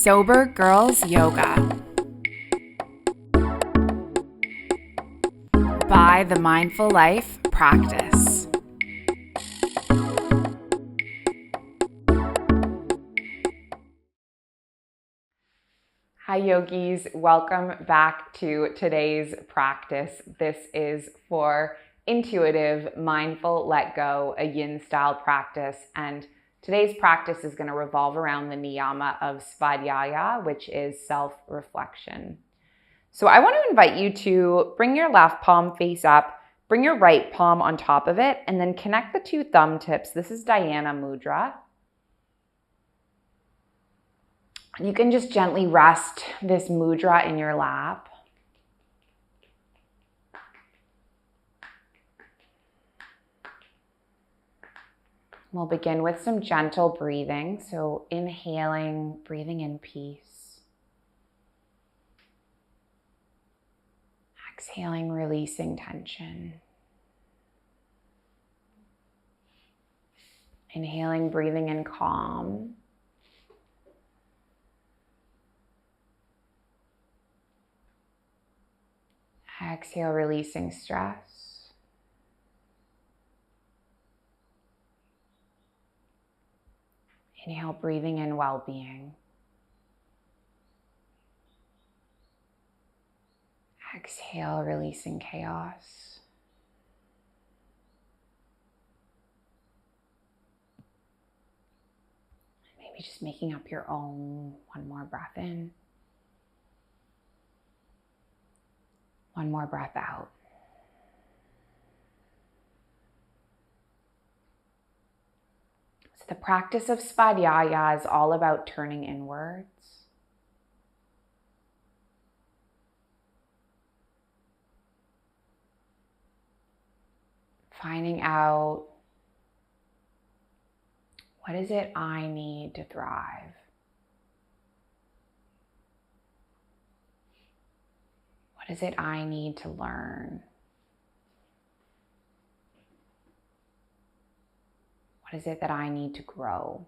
Sober Girls Yoga by the Mindful Life Practice. Hi yogis, welcome back to today's practice. This is for intuitive, mindful, let go, a yin-style practice. And today's practice is going to revolve around the niyama of svadhyaya, which is self-reflection. So I want to invite you to bring your left palm face up, bring your right palm on top of it, and then connect the two thumb tips. This is dhyana mudra. You can just gently rest this mudra in your lap. We'll begin with some gentle breathing. So inhaling, breathing in peace. Exhaling, releasing tension. Inhaling, breathing in calm. Exhale, releasing stress. Inhale, breathing in well-being. Exhale, releasing chaos. Maybe just making up your own. One more breath in. One more breath out. So the practice of svadhyaya is all about turning inwards. Finding out, what is it I need to thrive? What is it I need to learn? What is it that I need to grow?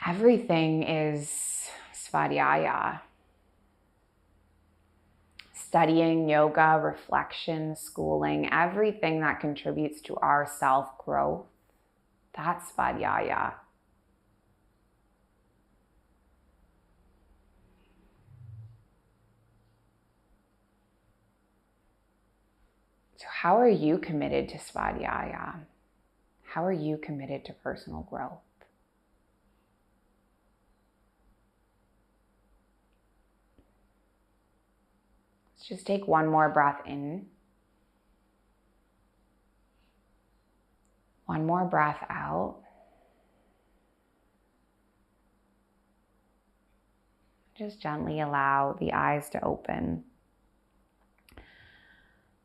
Everything is svadhyaya. Studying, yoga, reflection, schooling, everything that contributes to our self-growth, that's svadhyaya. So how are you committed to svadhyaya? How are you committed to personal growth? Let's just take one more breath in. One more breath out. Just gently allow the eyes to open.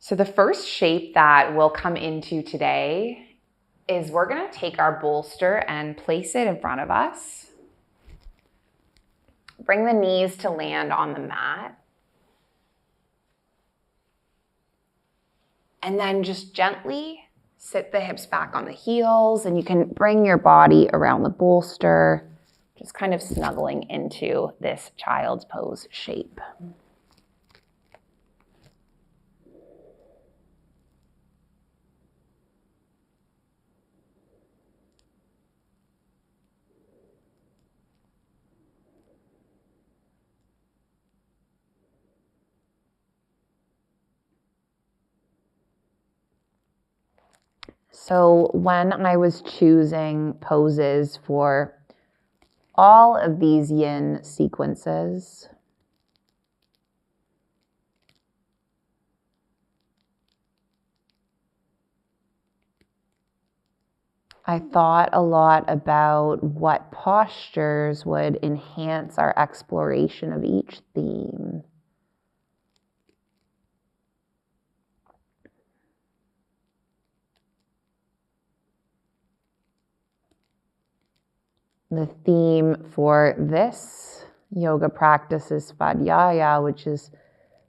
So the first shape that we'll come into today is we're going to take our bolster and place it in front of us. Bring the knees to land on the mat. And then just gently sit the hips back on the heels, and you can bring your body around the bolster, just kind of snuggling into this child's pose shape. So when I was choosing poses for all of these yin sequences, I thought a lot about what postures would enhance our exploration of each theme. The theme for this yoga practice is svadhyaya, which is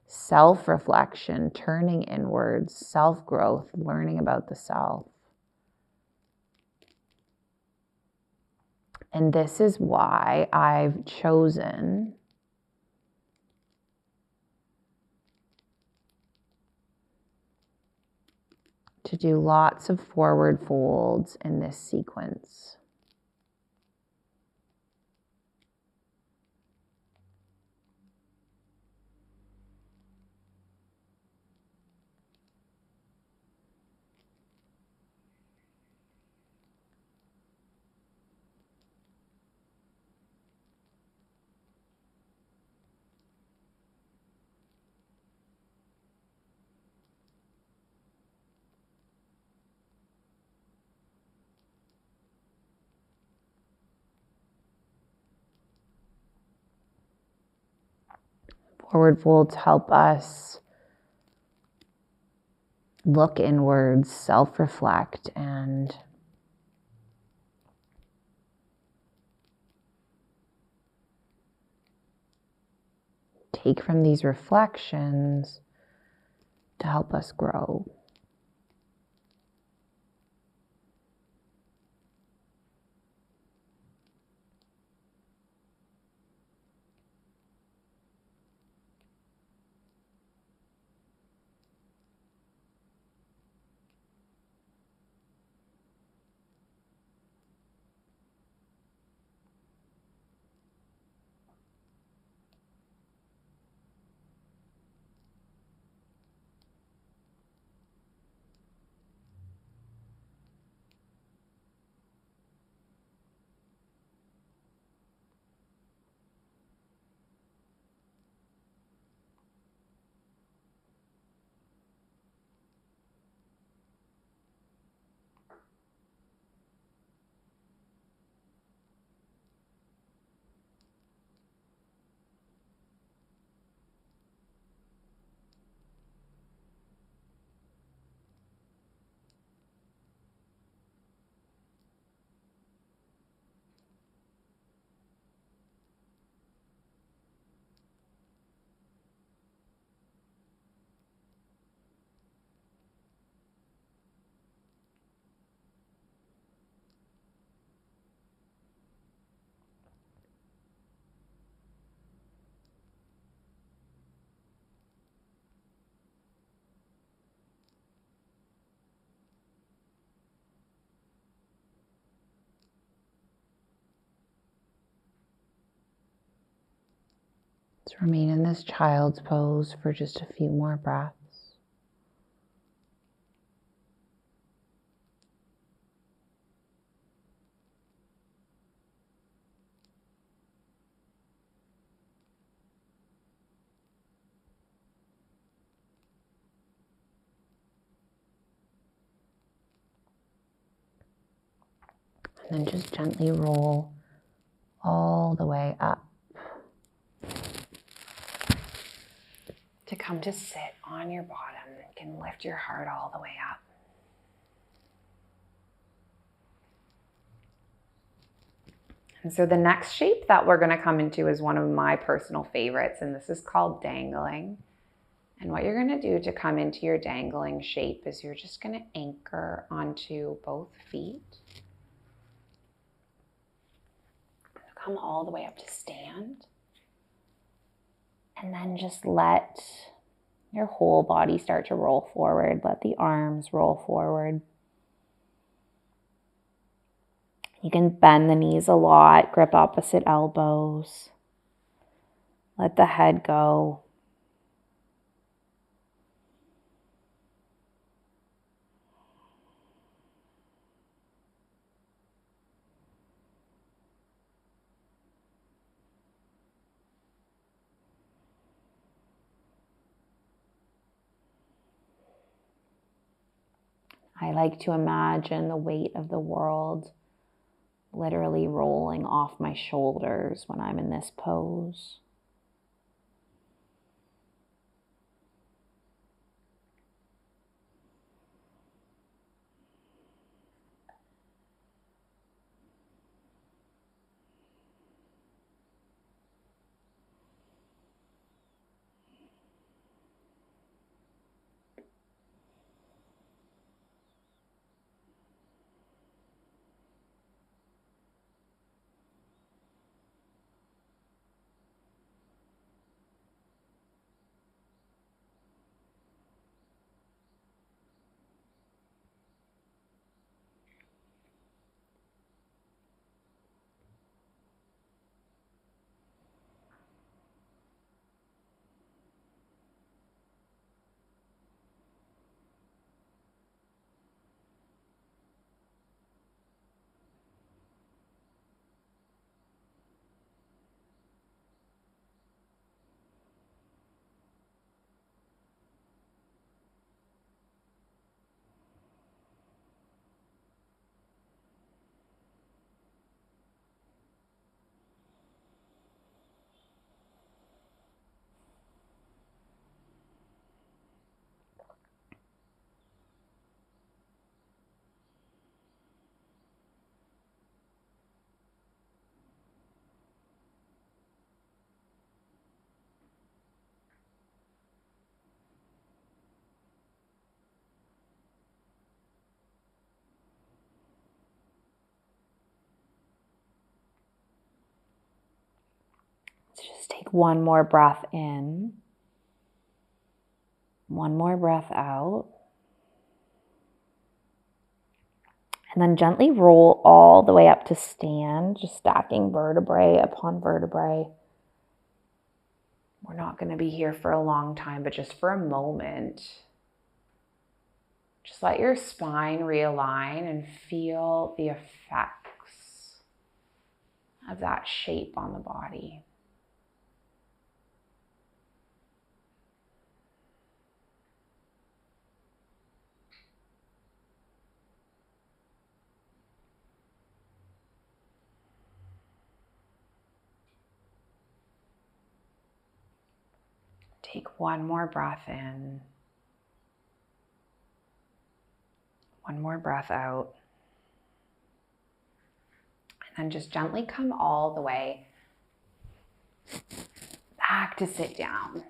self-reflection, turning inwards, self-growth, learning about the self. And this is why I've chosen to do lots of forward folds in this sequence. Forward folds help us look inwards, self-reflect, and take from these reflections to help us grow. Let's remain in this child's pose for just a few more breaths. And then just gently roll all the way up to come to sit on your bottom. You can lift your heart all the way up. And so the next shape that we're going to come into is one of my personal favorites, and this is called dangling. And what you're going to do to come into your dangling shape is you're just going to anchor onto both feet. Come all the way up to stand. And then just let your whole body start to roll forward. Let the arms roll forward. You can bend the knees a lot, grip opposite elbows. Let the head go. I like to imagine the weight of the world literally rolling off my shoulders when I'm in this pose. Just take one more breath in, one more breath out. And then gently roll all the way up to stand, just stacking vertebrae upon vertebrae. We're not going to be here for a long time, but just for a moment, just let your spine realign and feel the effects of that shape on the body. Take one more breath in, one more breath out, and then just gently come all the way back to sit down.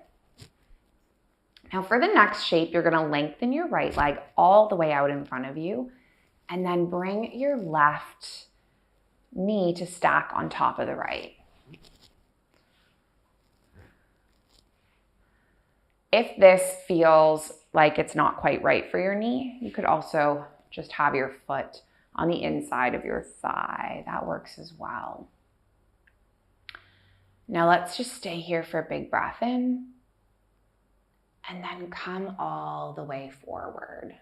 Now for the next shape, you're going to lengthen your right leg all the way out in front of you, and then bring your left knee to stack on top of the right. If this feels like it's not quite right for your knee, you could also just have your foot on the inside of your thigh. That works as well. Now let's just stay here for a big breath in, and then come all the way forward.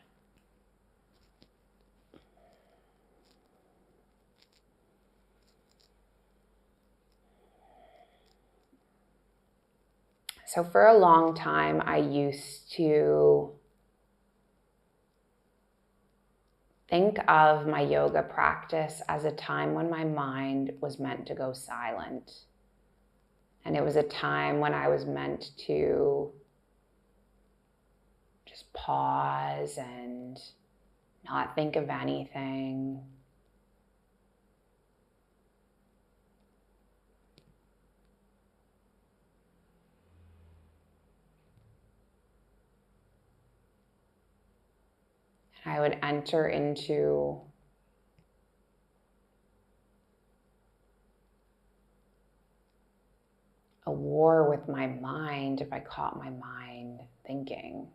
So for a long time, I used to think of my yoga practice as a time when my mind was meant to go silent. And it was a time when I was meant to just pause and not think of anything. I would enter into a war with my mind if I caught my mind thinking.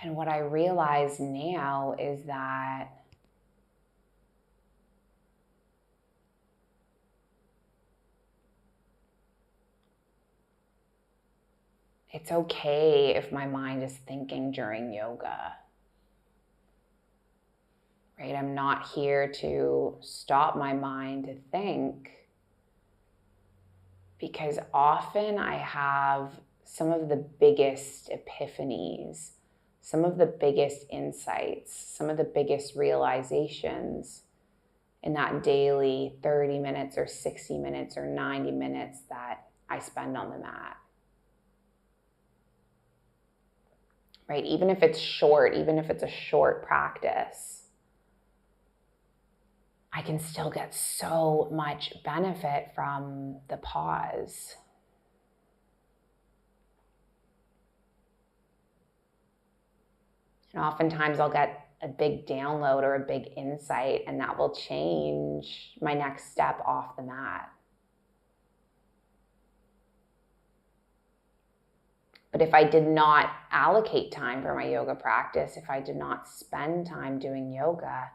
And what I realize now is that it's okay if my mind is thinking during yoga, right? I'm not here to stop my mind to think, because often I have some of the biggest epiphanies, some of the biggest insights, some of the biggest realizations in that daily 30 minutes or 60 minutes or 90 minutes that I spend on the mat. Right? Even if it's short, even if it's a short practice, I can still get so much benefit from the pause. And oftentimes I'll get a big download or a big insight, and that will change my next step off the mat. But if I did not allocate time for my yoga practice, if I did not spend time doing yoga,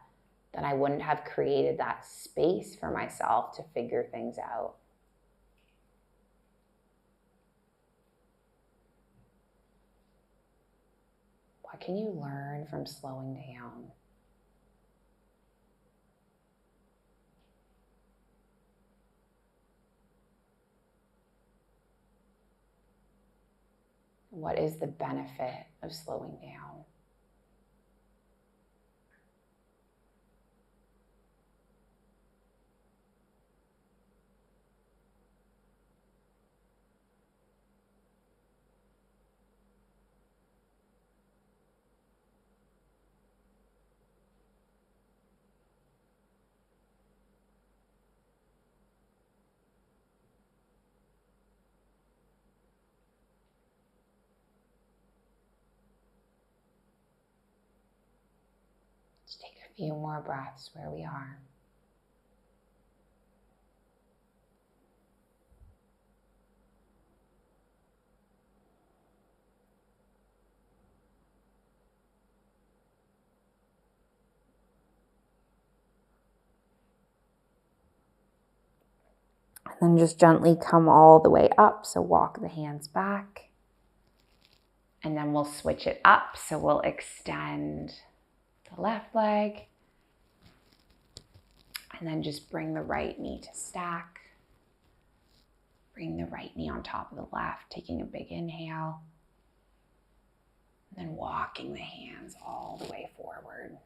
then I wouldn't have created that space for myself to figure things out. What can you learn from slowing down? What is the benefit of slowing down? Just take a few more breaths where we are. And then just gently come all the way up. So walk the hands back. And then we'll switch it up. So we'll extend the left leg. And then just bring the right knee to stack. Bring the right knee on top of the left, taking a big inhale. And then walking the hands all the way forward.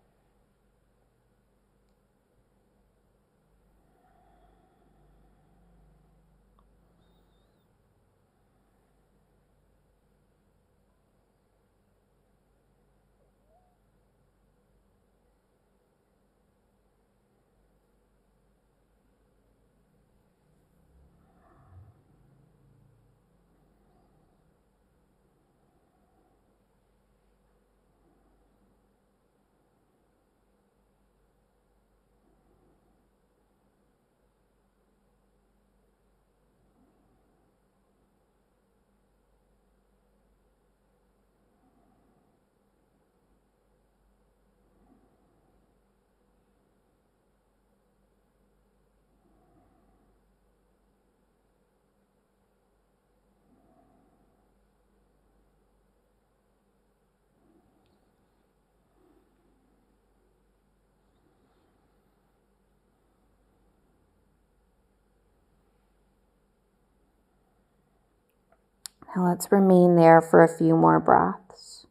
Now let's remain there for a few more breaths.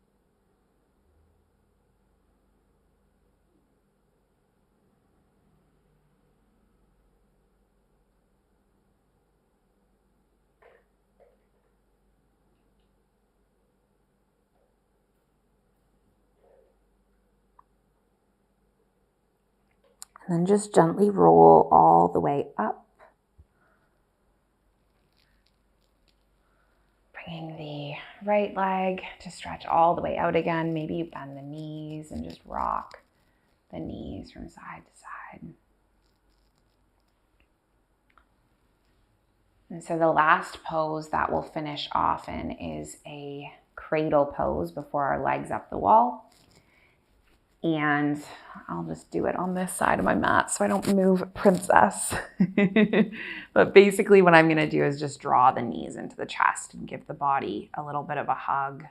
And then just gently roll all the way up. Bringing the right leg to stretch all the way out again. Maybe you bend the knees and just rock the knees from side to side. And so the last pose that we'll finish off in is a cradle pose before our legs up the wall. And I'll just do it on this side of my mat so I don't move princess. But basically what I'm going to do is just draw the knees into the chest and give the body a little bit of a hug.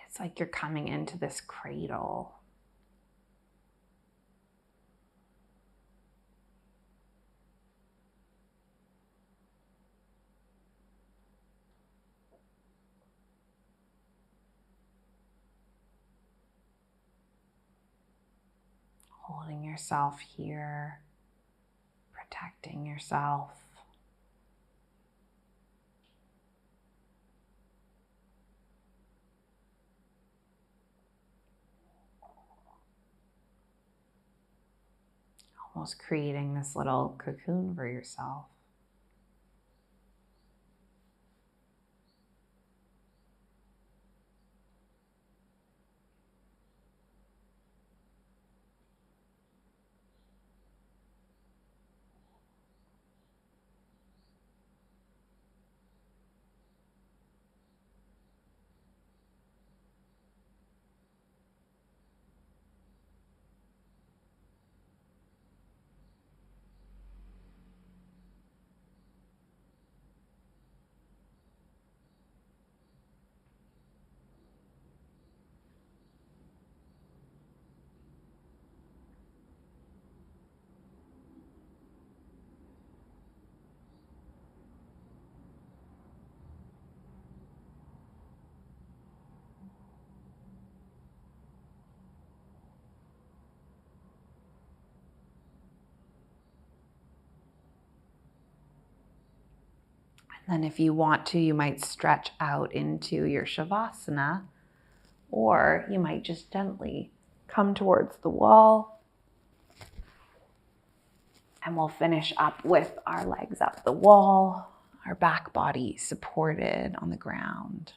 It's like you're coming into this cradle. Holding yourself here, protecting yourself. Almost creating this little cocoon for yourself. Then if you want to, you might stretch out into your shavasana, or you might just gently come towards the wall And we'll finish up with our legs up the wall, our back body supported on the ground.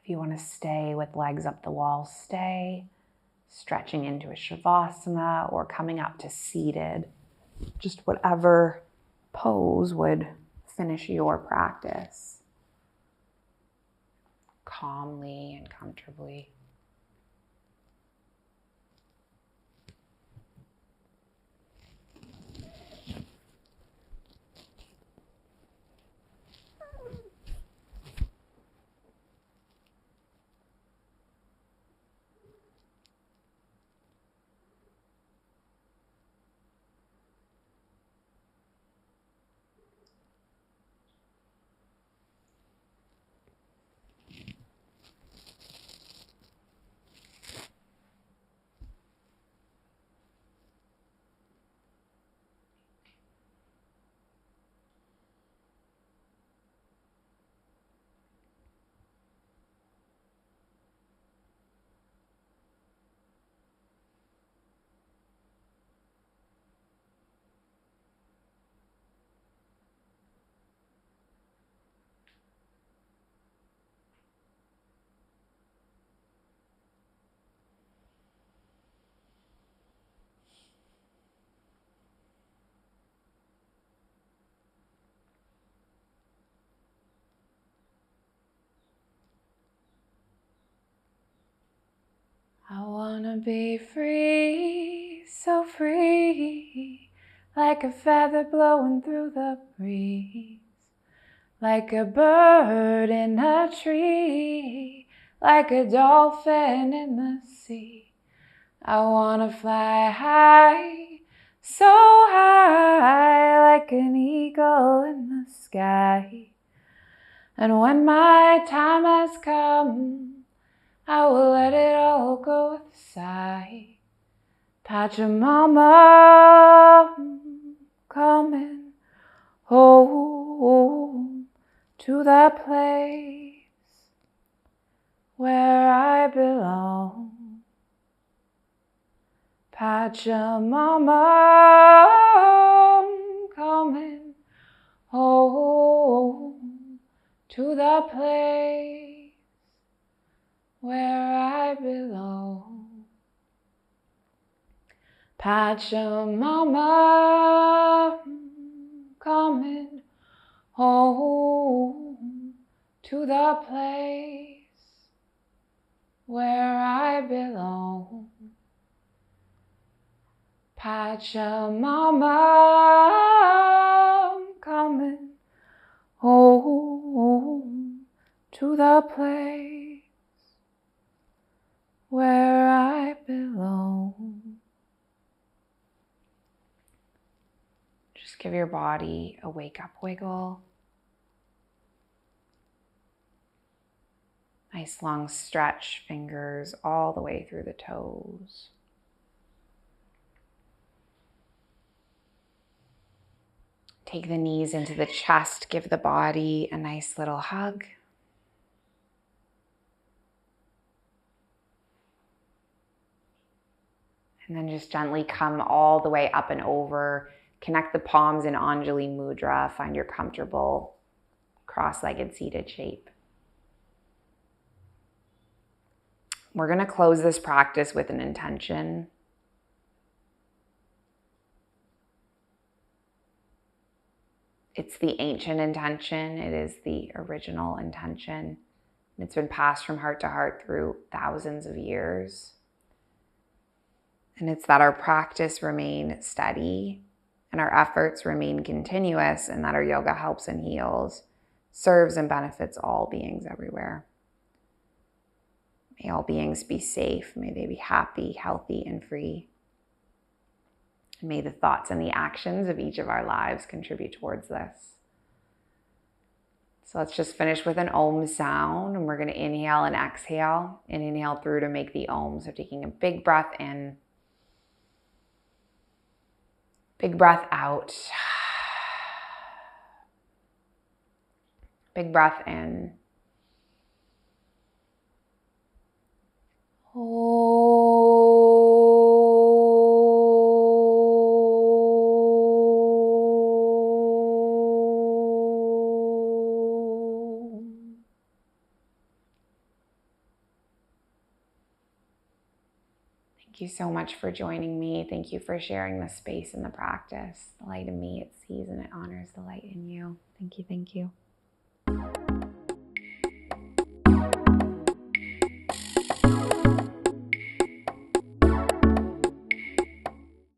If you want to stay with legs up the wall, stay. Stretching into a shavasana or coming up to seated. Just whatever pose would finish your practice calmly and comfortably. I wanna be free, so free, like a feather blowing through the breeze, like a bird in a tree, like a dolphin in the sea. I wanna fly high, so high, like an eagle in the sky. And when my time has come, I will let it all go with a sigh. Pachamama, come and home to the place where I belong. Pachamama, I'm coming home to the place where I belong. Pachamama, I'm coming home to the place where I belong. Pachamama, I'm coming home to the place where I belong. Just give your body a wake up wiggle. Nice long stretch, fingers all the way through the toes. Take the knees into the chest, give the body a nice little hug. And then just gently come all the way up and over. Connect the palms in Anjali Mudra. Find your comfortable cross-legged seated shape. We're going to close this practice with an intention. It's the ancient intention. It is the original intention. It's been passed from heart to heart through thousands of years. And it's that our practice remain steady and our efforts remain continuous, and that our yoga helps and heals, serves and benefits all beings everywhere. May all beings be safe. May they be happy, healthy, and free. And may the thoughts and the actions of each of our lives contribute towards this. So let's just finish with an Om sound, and we're going to inhale and exhale, and inhale through to make the Om. So taking a big breath in, big breath out, big breath in. Thank you so much for joining me. Thank you for sharing the space and the practice. The light in me, it sees and it honors the light in you. Thank you, thank you.